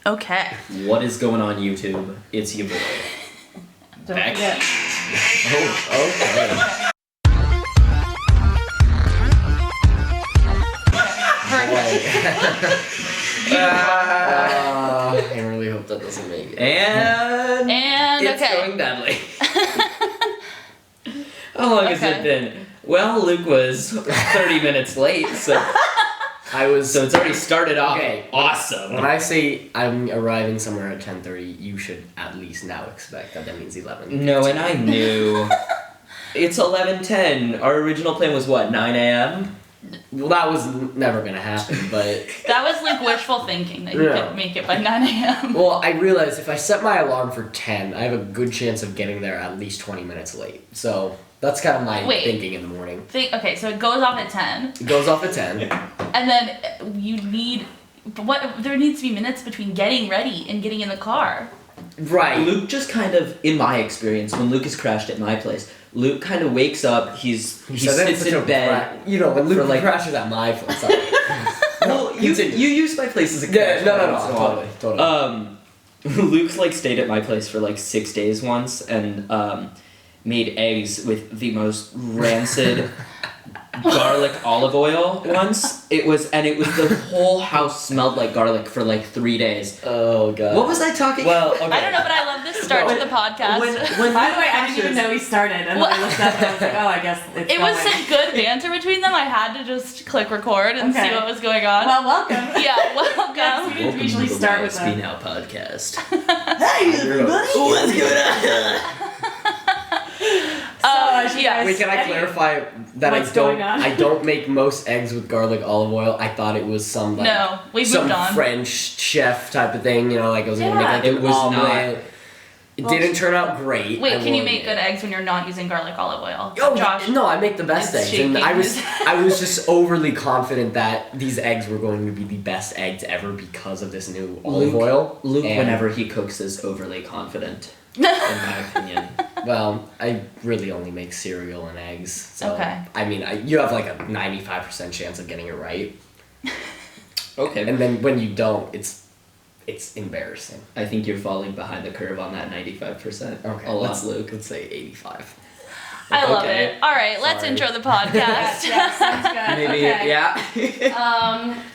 Okay. What is going on, YouTube? It's your boy. Don't Beck. forget. Oh, okay. I really hope that doesn't make it. And it's okay. going badly. How long has it been? Well, Luke was 30 minutes late, so it's already started off awesome. When I say I'm arriving somewhere at 10:30, you should at least now expect that means 11. No, and I knew. It's 11:10. Our original plan was what, 9 a.m.? Well, that was never gonna happen, but... That was like wishful thinking that you could make it by 9 a.m. Well, I realized if I set my alarm for 10, I have a good chance of getting there at least 20 minutes late. So that's kind of my thinking in the morning. Okay, so it goes off at 10. It goes off at 10. And then there needs to be minutes between getting ready and getting in the car. Right. Luke just kind of, in my experience, when Luke has crashed at my place, Luke kind of wakes up, he sits in bed. When Luke crashes at my place. Well, you use my place as a crash. No, totally. Luke's like stayed at my place for like 6 days once and made eggs with the most rancid garlic olive oil once. It was the whole house smelled like garlic for like 3 days. Oh god. What was I talking about? Okay. I don't know, but I love this start to the podcast. By the way, I didn't even know we started, and then I looked up and I was like, oh, I guess it's It was some good banter between them. I had to just click record and see what was going on. Well, welcome. Yeah, welcome. Yes, we usually start with YSBnow podcast. Hey, everybody! What's going on? Wait, can I clarify that I don't make most eggs with garlic olive oil? I thought it was some French chef type of thing, like I was gonna make like an omelet. It didn't turn out great. Wait, can you make good eggs when you're not using garlic olive oil? Oh, Josh, no, I make the best eggs, and I was just overly confident that these eggs were going to be the best eggs ever because of this new olive oil. Luke, whenever he cooks, is overly confident. In my opinion. Well, I really only make cereal and eggs. So, okay. I mean, you have like a 95% chance of getting it right. Okay. And then when you don't, it's embarrassing. I think you're falling behind the curve on that 95%. Okay. Luke. Let's say 85. I love it. All right, let's intro the podcast. Yes, sounds good. Maybe, yeah.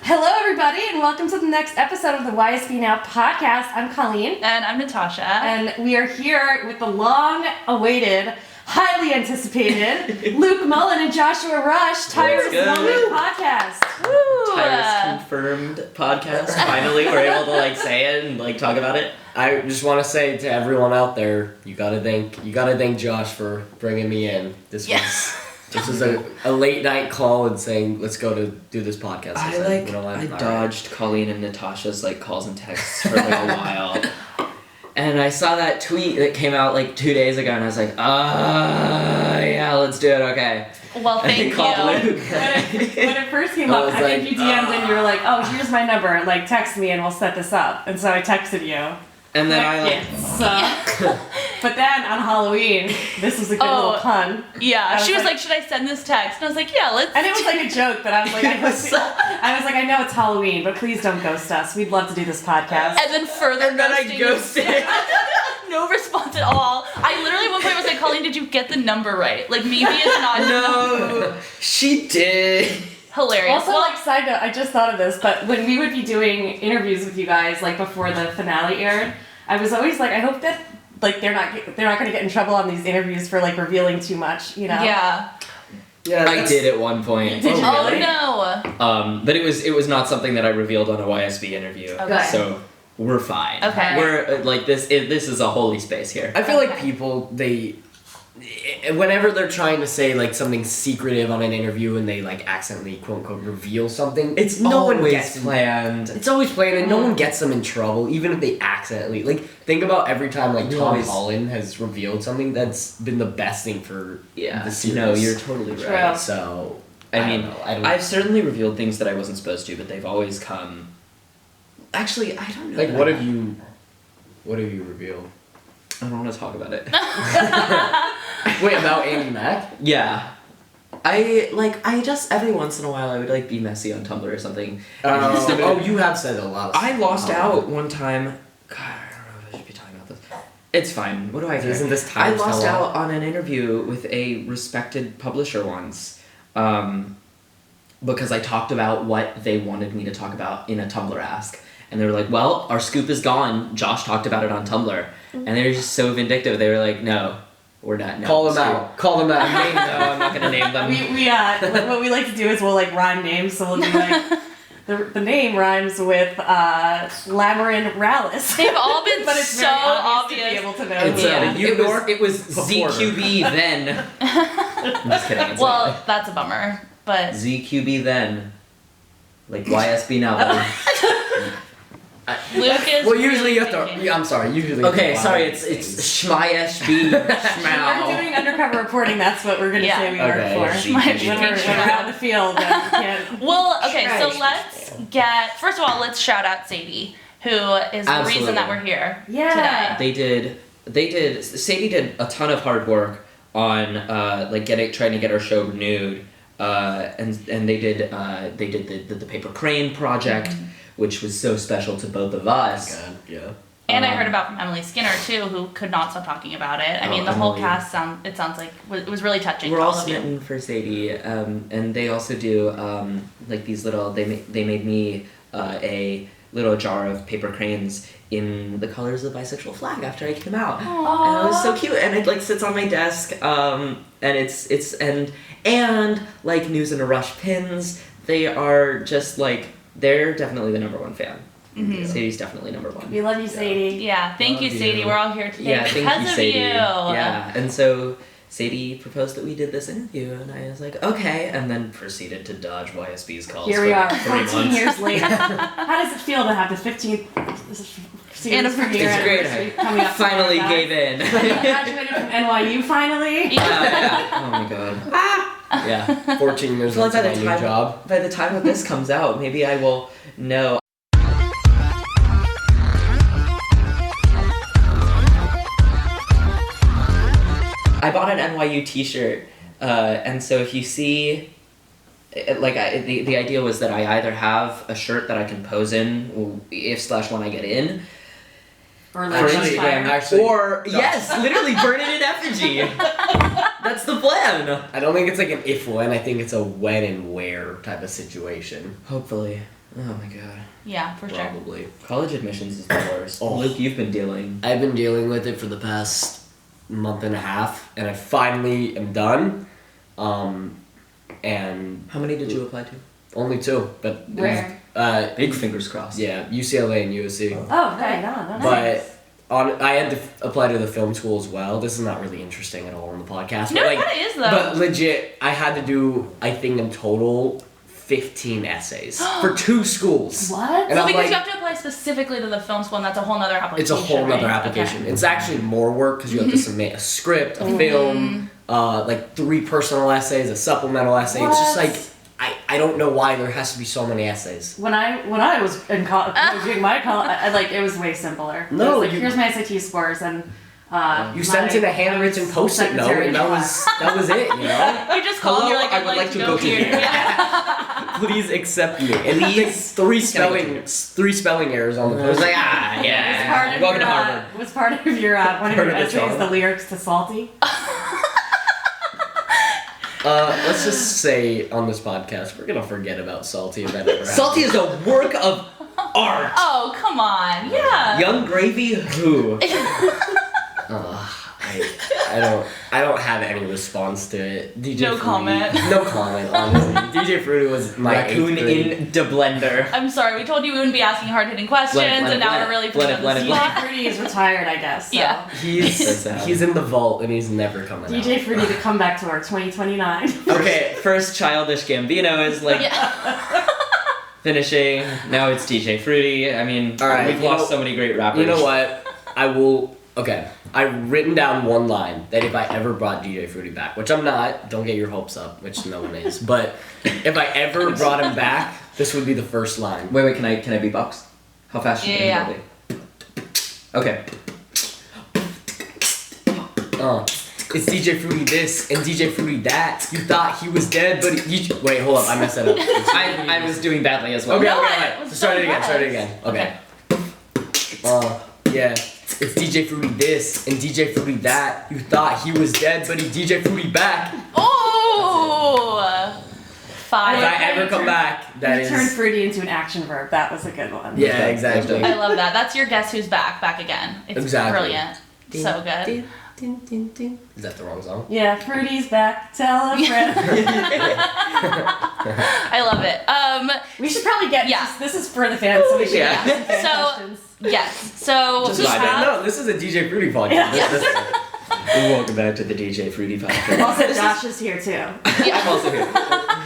Hello, everybody, and welcome to the next episode of the YSBnow podcast. I'm Colleen. And I'm Natasha. And we are here with the long-awaited, highly anticipated Luke Mullen and Joshua Rush, Tyrus Moment podcast. Woo! Tyrus confirmed podcast. Finally, we're able to say it and talk about it. I just want to say to everyone out there, you gotta thank Josh for bringing me in. This was a late night call and saying let's go to do this podcast. I dodged Colleen and Natasha's calls and texts for a while. And I saw that tweet that came out 2 days ago, and I was like, yeah, let's do it, okay. Well, thank you. Luke. When it first came up, I think you DM'd and you were like, oh, here's my number, text me and we'll set this up. And so I texted you. And then But then on Halloween, this was a good little pun. Yeah, she was like, should I send this text? And I was like, yeah, let's. And it was a joke, but I was like, I know it's Halloween, but please don't ghost us. We'd love to do this podcast. And then I ghosted. No response at all. I literally at one point was like, Colleen, did you get the number right? Maybe it's not. No, she did. Hilarious. Also, side note, I just thought of this, but when we would be doing interviews with you guys, before the finale aired, I was always I hope that they're not going to get in trouble on these interviews for revealing too much, Yeah. Yeah, I did at one point. Did you really? Oh no. But it was not something that I revealed on a YSB interview. Okay. So we're fine. Okay. We're this is a holy space here. I feel like people whenever they're trying to say something secretive on an interview and they accidentally quote unquote reveal something, It's always planned. It's always planned and no one gets them in trouble even if they accidentally think about every time Tom Mullen has revealed something that's been the best thing for the series. No, you're totally right. True. So I've certainly revealed things that I wasn't supposed to, but they've always come. Actually, I don't know. what have you revealed? I don't want to talk about it. Wait, about Andi Mack? Yeah. I just every once in a while I would like be messy on Tumblr or something. You have said a lot of stuff. I lost out one time. God, I don't know if I should be talking about this. It's fine. What do I care? Isn't this time? I lost out on an interview with a respected publisher once, because I talked about what they wanted me to talk about in a Tumblr ask, and they were like, "Well, our scoop is gone. Josh talked about it on Tumblr," and they were just so vindictive. They were like, "No. We're not. No, Call them out. Call them out. No, I'm not gonna name them." We what we like to do is we'll like rhyme names, so we'll do like the name rhymes with Lamarin Rallis. They've all been but it's so very obvious. to be able to know. It was ZQB then. I'm just kidding. It's Well, that's a bummer, but ZQB then, like YSBnow. Lucas. Well, usually you have to. Yeah, I'm sorry. Usually. Okay, sorry. It's Shmyshb. We're doing undercover reporting. That's what we're gonna say we work for. When we're out in the field, then we can't. Well, okay, so let's get. First of all, let's shout out Sadie, who is the reason that we're here today. They did. Sadie did a ton of hard work on trying to get our show renewed, and they did the Paper Crane project, which was so special to both of us. God, yeah. And I heard about from Emily Skinner too, who could not stop talking about it. I mean, the whole cast sounds like it was really touching. We're for all all of you. smitten for Sadie, and they also do like these little. They made me a little jar of paper cranes in the colors of the bisexual flag after I came out. Aww. And it was so cute, and it like sits on my desk, and it's like News in a Rush pins. They are just like they're definitely the number one fan. Mm-hmm. Sadie's definitely number one. We love you, Sadie. Yeah, thank you, Sadie. We're all here today because thank you, of Sadie. you. Yeah, and so Sadie proposed that we did this interview, and I was like, okay, and then proceeded to dodge YSB's calls. Here we are, 3 14 months. years later. How does it feel to have the 15th series premiere It's great. anniversary coming up? Finally gave in. You graduated from NYU finally. Yeah. Oh my god. Yeah. 14 years Well, into my new job. by the time that this comes out, maybe I will know. I bought an NYU t-shirt, and so if you see, the idea was that I either have a shirt that I can pose in when I get in, Or for Instagram, or no. yes, literally burn it in effigy. That's the plan. I don't think it's like an if-when, I think it's a when and where type of situation. Hopefully. Oh my god. Yeah, for sure. Probably. College admissions is the worst. Oh. Luke, you've been dealing. I've been dealing with it for the past month and a half, and I finally am done. And How many did you apply to? only 2, but Where? Big fingers crossed. Yeah, UCLA and USC. Oh, right on. But I had to apply to the film school as well. This is not really interesting at all on the podcast. No, but like, it kinda is, though. But legit, I had to do, I think in total, 15 essays for 2 schools. What? And Well, I'm because like, you have to apply specifically to the film school, and that's a whole nother application. it's a whole nother right? application. Okay. It's actually more work because you have to submit a script, a film, like 3 personal essays, a supplemental essay. It's just What? like I don't know why there has to be so many essays. When I was in college, doing my college, it was way simpler. No, it was like, you- here's my SAT scores and. You sent in a handwritten post-it note, and that was it. You know. You just called. Hello, You're like, I would like to go to here. here. Yeah. Please accept me. And Please. 3 spelling errors on the I was post-it. like, yeah. Was part of Welcome your, to Harvard. was part of your one of Part your of the essays trauma. the lyrics to Salty? Let's just say on this podcast, we're gonna forget about Salty if that ever happens. Salty is a work of art. Oh, come on. Yeah. Young Gravy, who? I don't have any response to it. DJ No Fruity- comment. No comment, honestly. DJ Fruity was my Raccoon 8th grade. in the blender. I'm sorry. We told you we wouldn't be asking hard-hitting questions, Blend it, and now blend we're it, really blend it, putting on the blend it, spot. Fruity is retired, I guess. So. Yeah. He's in the vault and he's never coming DJ out. Fruity to come back to work 2029. Okay, first Childish Gambino is like Yeah. finishing. Now it's DJ Fruity. I mean, All right, we've you lost know- so many great rappers. You know what? I will. Okay, I've written down one line that if I ever brought DJ Fruity back, which I'm not, don't get your hopes up, which no one is, but if I ever brought him back, this would be the first line. Wait, can I beatbox? How fast should Yeah. I be? Okay. It's DJ Fruity this and DJ Fruity that. You thought he was dead, but wait, hold up, I messed that up. I was doing badly as well. Okay, No, okay. it was Start so it again. good. Start it again. Okay. Yeah. It's DJ Fruity this and DJ Fruity that. You thought he was dead, but he DJ Fruity back. Oh! If 5. I ever come back, that You is. turned fruity into an action verb. That was a good one. Yeah, exactly. I love that. That's your guess who's back again. It's Exactly. brilliant. So good. Is that the wrong song? Yeah, Fruity's back. Tell a friend. I love it. We should probly get. Yeah. This is for the fans, so we should Yeah. ask some fan So- questions. Yes. So Just we vibe it. have. No, this is a DJ Fruity podcast. Welcome back to the DJ Fruity podcast. Also, Josh is here too. I'm also here.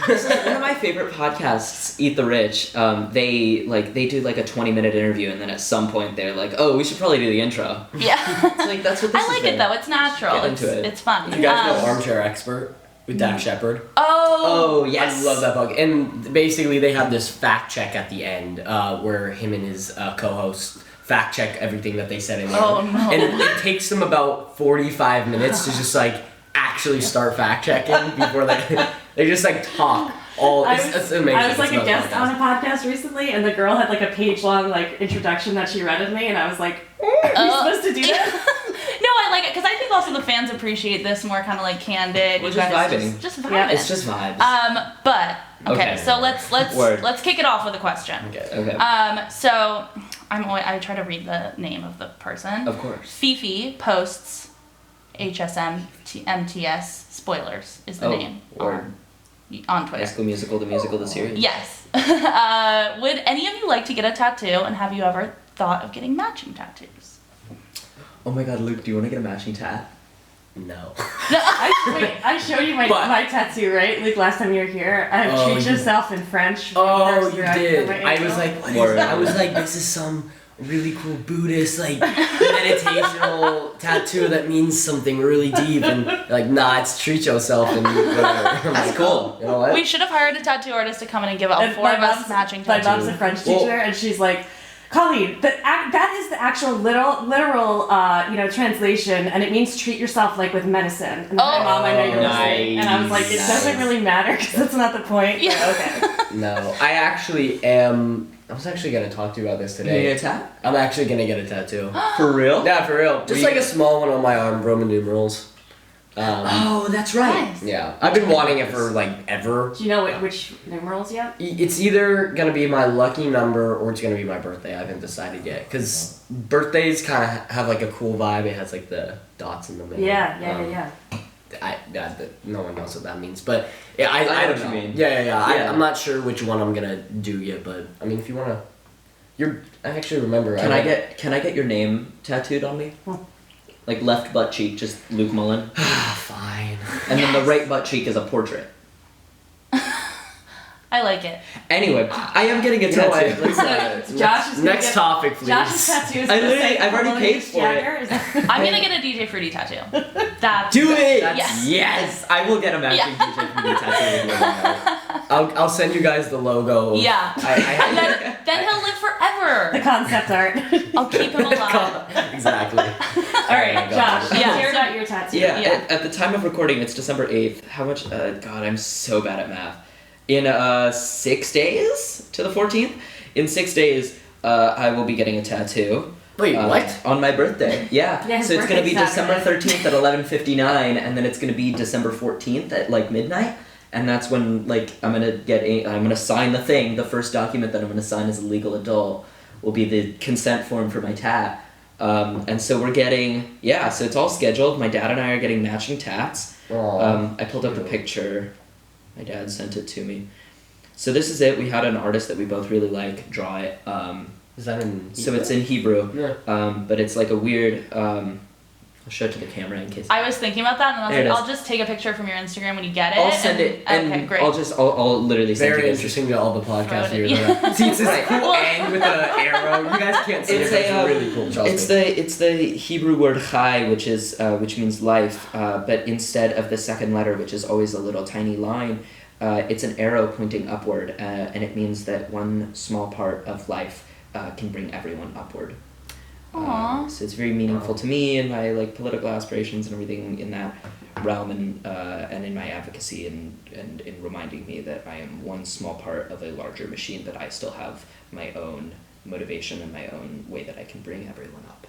This is one of my favorite podcasts, Eat the Rich. They do like a 20-minute interview, and then at some point they're like, "Oh, we should probably do the intro." Yeah. It's like that's what this I like is it though. It's natural. Get into it. It's fun. You guys know Armchair Expert with Dak Shepard? Oh. Oh yes. I love that book. And basically, they have this fact check at the end where him and his co-host fact check everything that they said in there. Oh, no. And it takes them about 45 minutes to just like actually start fact checking before they just like talk. It's amazing. I was like It's a guest podcast. on a podcast recently, and the girl had like a page-long like introduction that she read of me, and I was like, "Are we supposed to do that?" No, I like it because I think also the fans appreciate this more kind of like candid. We're You just guys vibing. Just vibing. Yeah. It's just vibes. But okay, Okay. so let's kick it off with a question. Okay. So I try to read the name of the person. Of course. Fifi posts MTS spoilers is the name Or on Twitter. High School Musical, the musical, the series. Yes. Would any of you like to get a tattoo, and have you ever thought of getting matching tattoos? Oh my God, Luke, do you want to get a matching tat? No. I showed you my tattoo, right? Like last time you were here. I have treat yourself in French. Oh, First you direct did. for my I was ankle. like, what is that? I was like, this is some really cool Buddhist like meditational tattoo that means something really deep, and like, nah, it's treat yourself and whatever. That's cool. You know what? We should have hired a tattoo artist to come in and give all And 4 of us matching My tattoos. mom's a French teacher, and she's like, Colleen, that is the actual literal translation, and it means treat yourself like with medicine. And my mom, I know you're listening, and I was like, it doesn't really matter because that's not the point. Yeah. But okay. No, I was actually gonna talk to you about this You today. get a tat? I'm actually gonna get a tattoo. For real? Yeah, for real. Just like a small one on my arm, Roman numerals. Oh, that's right. Nice. Yeah, I've been wanting it for like ever. Do you know which numerals yet? It's either gonna be my lucky number or it's gonna be my birthday. I haven't decided yet because birthdays kind of have like a cool vibe. It has like the dots in the middle. Yeah. No one knows what that means, but yeah, I know don't what know. you mean. Yeah. Yeah. I'm not sure which one I'm gonna do yet, but I mean, if you wanna, I actually remember. Can I get your name tattooed on me? Like left butt cheek, just Luke Mullen. Fine. And then the right butt cheek is a portrait. I like it. Anyway, I am getting a You know what? tattoo. Let's Josh is gonna next get- topic, please. Josh's tattoo is I gonna literally- say I've already Malone paid for it. Jagger. Is that- I'm gonna get a DJ Fruity tattoo. That's Do it! Yes. Yes! I will get a matching DJ Fruity tattoo. I'll send you guys the logo. Yeah. And then he'll live forever. the concept art. I'll keep him alive. Exactly. All right, Josh. Yeah, Share so- about your tattoo. Yeah, Yeah. At the time of recording, it's December 8th. How much? God, I'm so bad at math. In 6 days to the 14th? In 6 days, I will be getting a tattoo. Wait, what? On my birthday. Yeah. Yeah, his So it's going to be birthday's December Saturday. 13th at 11:59, and then it's going to be December 14th at like midnight. And that's when like I'm gonna sign the thing. The first document that I'm gonna sign as a legal adult will be the consent form for my tat. And so we're getting so it's all scheduled. My dad and I are getting matching tats. Aw. I pulled up the picture. My dad sent it to me. So this is it. We had an artist that we both really like draw it. Is that in? So it's in Hebrew. Yeah. But it's like a weird. I'll show it to the camera in case. I was thinking about that, and I was There it like, is. I'll just take a picture from your Instagram when you get it. I'll send it, and okay, great. I'll literally send Very you interesting to all the podcast Throw it in. viewers. See, it's this Right. cool end with an arrow. You guys can't see It's it. It's a, really cool. Trust It's me. the Hebrew word chai, which means life, but instead of the second letter, which is always a little tiny line, it's an arrow pointing upward, and it means that one small part of life can bring everyone upward. So it's very meaningful to me and my like political aspirations and everything in that realm, and in my advocacy and in reminding me that I am one small part of a larger machine, that I still have my own motivation and my own way that I can bring everyone up.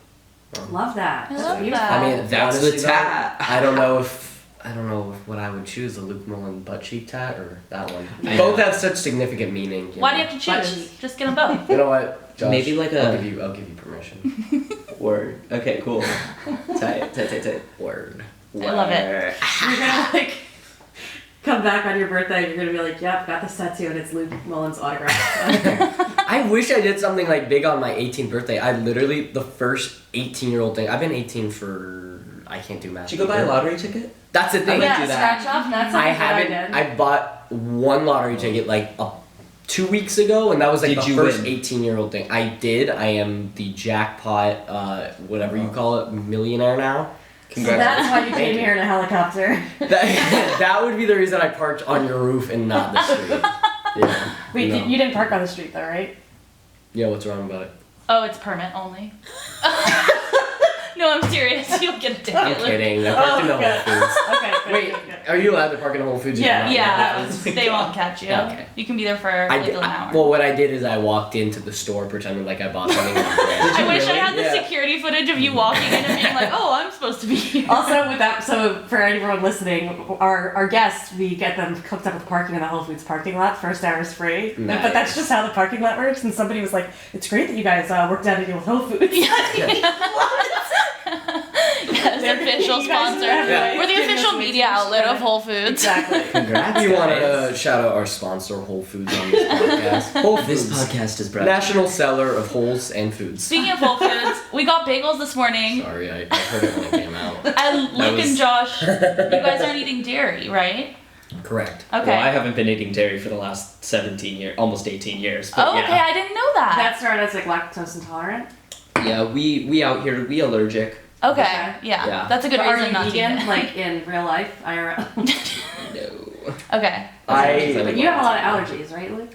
Love that. I love So that. I mean, That's honestly, the tat. though, I don't know if what I would choose, the Luke Mullen butt cheek tat or that one. Yeah. Both have such significant meaning. Why do know? you have to choose? Just get them both. You know what? Josh, Maybe like I'll give you permission. Word. Okay, cool. Tight. Word. I love it. You're gonna like come back on your birthday and you're gonna be like, yep, got this tattoo and it's Luke Mullen's autograph. I wish I did something like big on my 18th birthday. I literally, the first 18-year-old thing, I've been 18 for, I can't do math. Did you go buy a lottery ticket? That's the thing. Yeah, do that. scratch off. That's I something that haven't, I did. I bought one lottery ticket like 2 weeks ago, and that was like Did the you first win? 18-year-old thing. I did. I am the jackpot, whatever you call it, millionaire now. So that's why you came here in a helicopter. That would be the reason I parked on your roof and not the street. Yeah. Wait, No. you didn't park on the street though, right? Yeah, what's wrong about it? Oh, it's permit only. No, I'm serious. You'll get a ticket. I'm kidding. I parked in the good. Whole Foods. Okay, good, Wait, good, good. are you allowed to park in a Whole Foods? if Yeah, you're not? Yeah, that was. They won't catch you. Okay. You can be there for like an hour. Well, what I did is I walked into the store pretending like I bought something. I wish I had the Yeah. security footage of you walking in and being like, "Oh, I'm supposed to be here." Also, with that, so for anyone listening, our guests, we get them hooked up with parking in the Whole Foods parking lot. First hour is free. Nice. But that's just how the parking lot works. And somebody was like, "It's great that you guys worked out a deal with Whole Foods." Yes, official You guys sponsor. are Yeah. We're the giving us official way media too much outlet of credit. Whole Foods. Exactly. Congrats. We wanted guys. to shout out our sponsor, Whole Foods, on this podcast. Whole This Foods, podcast is brought national seller of holes and foods. Speaking of Whole Foods, we got bagels this morning. Sorry, I heard it when it came out. And Luke was- and Josh, you guys aren't eating dairy, right? Correct. Okay. Well, I haven't been eating dairy for the last 17 years, almost 18 years. But Oh, okay. yeah. I didn't know that. That started as like lactose intolerant. Yeah, we out here, we allergic. Okay. Okay. Yeah. Yeah. That's a good But are reason you not to vegan, eat it. like in real life, IRL? No. Okay. But you have a lot of allergies, right, Luke?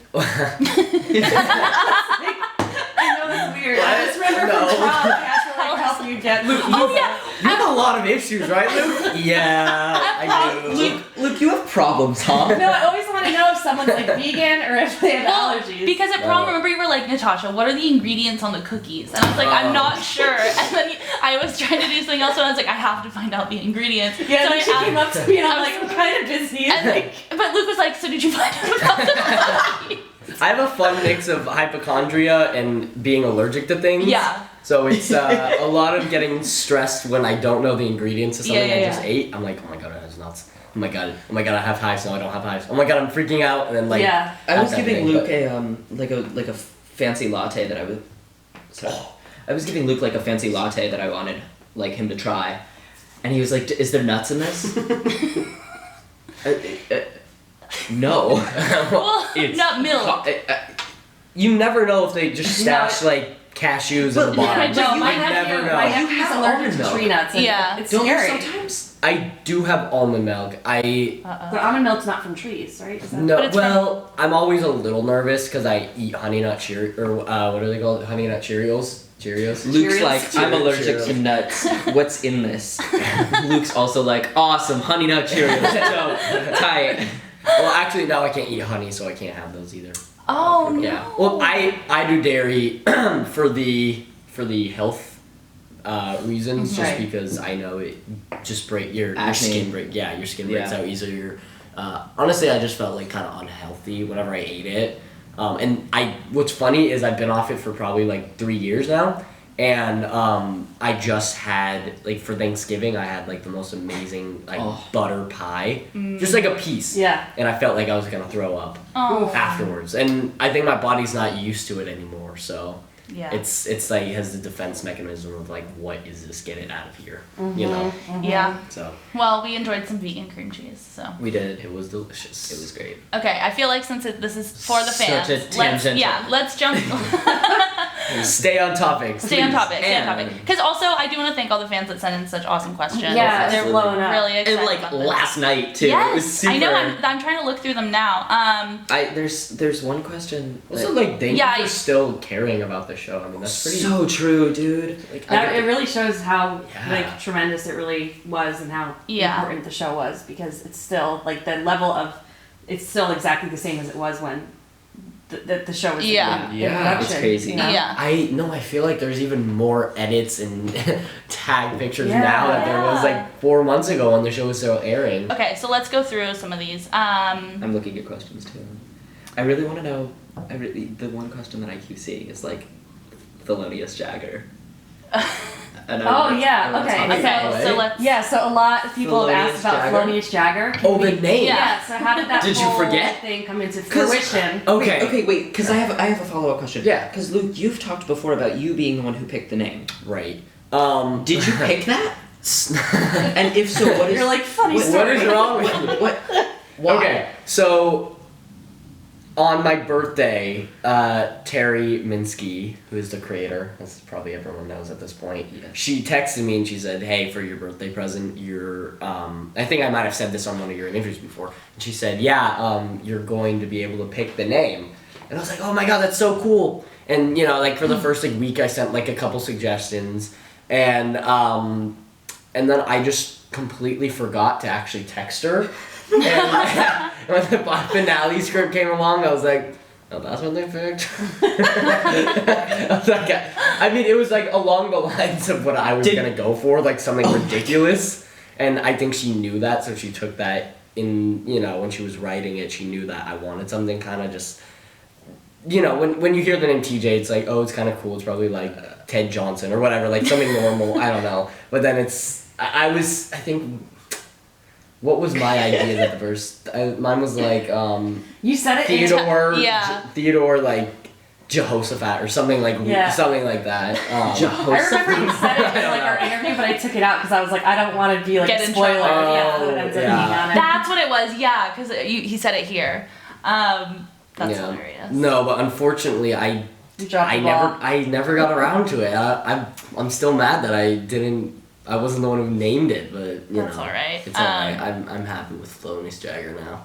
I know that's weird. I just remember No. from prom, I had to like help you get. Oh yeah. You have a lot of issues, right, Luke? Yeah, I do. Luke, you have problems, huh? No, I always want to know if someone's like vegan or if they have Well, allergies. because at prom, No. remember you were like, Natasha, what are the ingredients on the cookies? And I was like, I'm not sure. And then I was trying to do something else, and I was like, I have to find out the ingredients. Yeah, so then she came up to me and I'm I like, was- I'm kind of busy. And like, but Luke was like, so did you find out about the cookies? I have a fun mix of hypochondria and being allergic to things. Yeah. So it's a lot of getting stressed when I don't know the ingredients of something Yeah, I yeah, just yeah. ate. I'm like, oh my god, that's nuts. Oh my god, I have hives. No, I don't have hives. Oh my god, I'm freaking out. And then like, Yeah. I was that giving thing, Luke but- a fancy latte that I was. Sorry. I was giving Luke like a fancy latte that I wanted like him to try, and he was like, "Is there nuts in this?" No. Well, It's not milk. you never know if they just stash like cashews in the But- bottom. Yeah, No, You my never nephew, know. my You nephew's have allergic almond to milk. tree nuts. And Yeah. It's Don't you scary. sometimes? I do have almond milk. But almond milk's not from trees, right? Is that- No, But it's well, I'm always a little nervous because I eat Honey Nut what are they called? Honey Nut Cheerios. Cheerios. Luke's Cheerios. like, I'm allergic Cheerios. to nuts. What's in this? Luke's also like, awesome, Honey Nut Cheerios. Dope. Tight. Well, actually, now I can't eat honey, so I can't have those either. Oh no. Yeah. Well, I do dairy for the health reasons, just Right. because I know it just your Acne. skin your skin breaks Yeah. out easier. Honestly, I just felt like kind of unhealthy whenever I ate it. And what's funny is I've been off it for probably like 3 years now, and I just had like for Thanksgiving I had like the most amazing like butter pie, just like a piece. Yeah. And I felt like I was gonna throw up Oh. afterwards, and I think my body's not used to it anymore, so Yeah. it's like it has the defense mechanism of like, what is this, get it out of here, you know. Yeah. So Well, we enjoyed some vegan cream cheese, so. We did. it was delicious. It was great. Okay, I feel like since this is for the Such fans, a let's tangential. let's jump. Stay on topic. Stay on please. topic. Stay on And- topic. Because also, I do want to thank all the fans that sent in such awesome questions. Yeah, they're they're blowing up. really excited And like about this. last night too. Yes, It was super. I know. I'm trying to look through them now. There's one question. Also, that- like, thank Yeah, you for still caring about the the show. I mean, that's pretty. So true, dude. Like, it really shows how like tremendous it really was and how important the show was, because it's still like the level of it's still exactly the same as it was when the show was in production. It's crazy. You know? I feel like there's even more edits and tag pictures now that there was like 4 months ago when the show was still airing. Okay, so let's go through some of these. I'm looking at questions too. I really want to know. The one question that I keep seeing is like, Thelonious Jagger. Okay. So let's. So a lot of people have asked about Thelonious Jagger. The name. Yeah. So how did that did you forget thing come into fruition? Okay, wait. Because I have a follow up question. Yeah. Because Luke, you've talked before about you being the one who picked the name. Right. Did you pick that? And if so, what is? You're like funny. What is wrong with you? What? Why? Okay. So. On my birthday, Terry Minsky, who is the creator, as probably everyone knows at this point, she texted me and she said, "Hey, for your birthday present, I think I might have said this on one of your interviews before." And she said, "You're going to be able to pick the name." And I was like, "Oh my god, that's so cool!" And like for the first week, I sent like a couple suggestions, and then I just completely forgot to actually text her. And when the finale script came along, I was like, "Oh, that's what they picked." I mean, it was like along the lines of what I was gonna go for, like something ridiculous, and I think she knew that, so she took that in. When she was writing it, she knew that I wanted something kind of just. When you hear the name TJ, it's like, oh, it's kind of cool. It's probably like Ted Johnson or whatever, like something normal. I don't know, but then I think. What was my idea at the first? Mine was like you said it Theodore like Jehoshaphat or something like something like that. Jehoshaphat. I remember you said it in like our interview, but I took it out because I was like, I don't want to be like a spoiler. That's what it was. Yeah, because he said it here. That's hilarious. No, but unfortunately, I never got around to it. I'm still mad that I wasn't the one who named it, but that's alright. It's alright. I'm happy with Thelonious Jagger now.